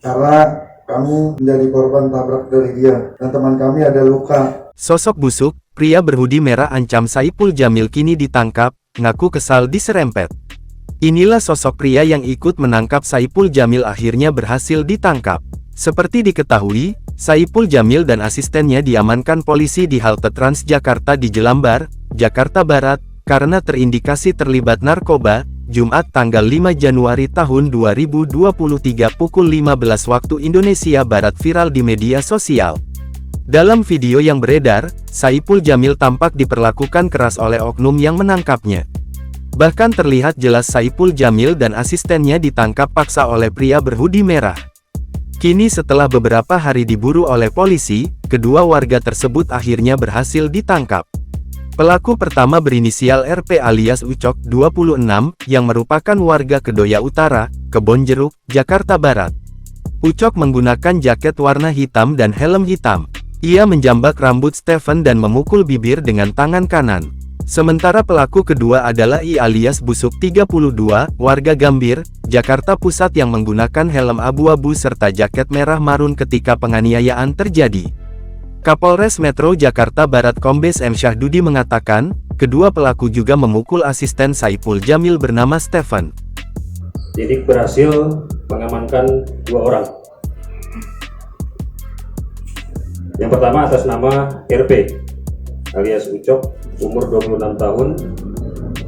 karena kami menjadi korban tabrak dari dia dan teman kami ada luka. Sosok busuk, pria berhudi merah ancam Saipul Jamil kini ditangkap, ngaku kesal diserempet. Inilah sosok pria yang ikut menangkap Saipul Jamil akhirnya berhasil ditangkap. Seperti diketahui, Saipul Jamil dan asistennya diamankan polisi di halte Transjakarta di Jelambar, Jakarta Barat, karena terindikasi terlibat narkoba. Jumat tanggal 5 Januari tahun 2023 pukul 15 waktu Indonesia Barat viral di media sosial. Dalam video yang beredar, Saipul Jamil tampak diperlakukan keras oleh oknum yang menangkapnya. Bahkan terlihat jelas Saipul Jamil dan asistennya ditangkap paksa oleh pria berhudi merah. Kini setelah beberapa hari diburu oleh polisi, kedua warga tersebut akhirnya berhasil ditangkap. Pelaku pertama berinisial RP alias Ucok, 26, yang merupakan warga Kedoya Utara, Kebonjeruk, Jakarta Barat. Ucok menggunakan jaket warna hitam dan helm hitam. Ia menjambak rambut Stephen dan memukul bibir dengan tangan kanan. Sementara pelaku kedua adalah I alias Busuk 32, warga Gambir, Jakarta Pusat yang menggunakan helm abu-abu serta jaket merah marun ketika penganiayaan terjadi. Kapolres Metro Jakarta Barat Kombes M. Syahdudi mengatakan, kedua pelaku juga memukul asisten Saipul Jamil bernama Stephen. Jadi berhasil mengamankan 2 orang. Yang pertama atas nama RP alias Ucok, umur 26 tahun,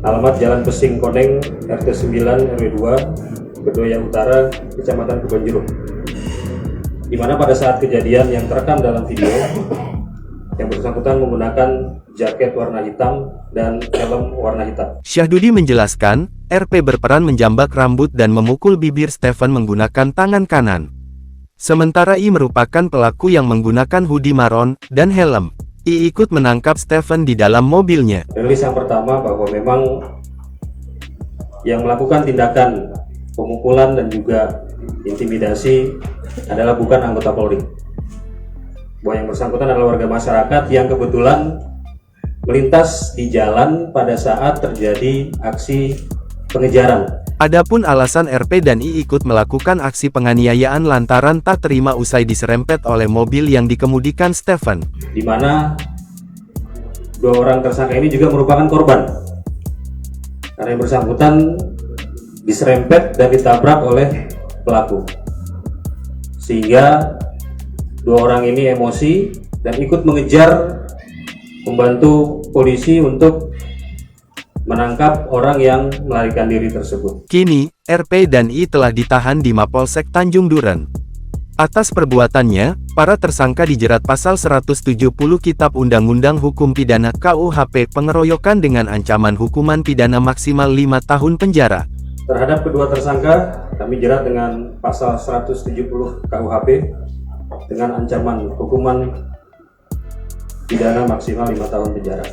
alamat Jalan Pesing Koneng, RT 9 RW 2, Kedoya Utara, Kecamatan Kebonjeruk. Di mana pada saat kejadian yang terekam dalam video, yang bersangkutan menggunakan jaket warna hitam dan helm warna hitam. Syahdudi menjelaskan, RP berperan menjambak rambut dan memukul bibir Stephen menggunakan tangan kanan. Sementara I merupakan pelaku yang menggunakan hoodie maron dan helm. I ikut menangkap Stephen di dalam mobilnya. Rilis yang pertama bahwa memang yang melakukan tindakan pemukulan dan juga intimidasi adalah bukan anggota Polri. Bahwa yang bersangkutan adalah warga masyarakat yang kebetulan melintas di jalan pada saat terjadi aksi pengejaran. Adapun alasan RP dan I ikut melakukan aksi penganiayaan lantaran tak terima usai diserempet oleh mobil yang dikemudikan Stephen. Di mana 2 orang tersangka ini juga merupakan korban. Karena yang bersangkutan diserempet dan ditabrak oleh pelaku. Sehingga 2 orang ini emosi dan ikut mengejar, membantu polisi untuk menangkap orang yang melarikan diri tersebut. Kini, RP dan I telah ditahan di Mapolsek Tanjung Duren. Atas perbuatannya, para tersangka dijerat pasal 170 Kitab Undang-Undang Hukum Pidana KUHP pengeroyokan dengan ancaman hukuman pidana maksimal 5 tahun penjara. Terhadap kedua tersangka, kami jerat dengan pasal 170 KUHP dengan ancaman hukuman pidana maksimal 5 tahun penjara.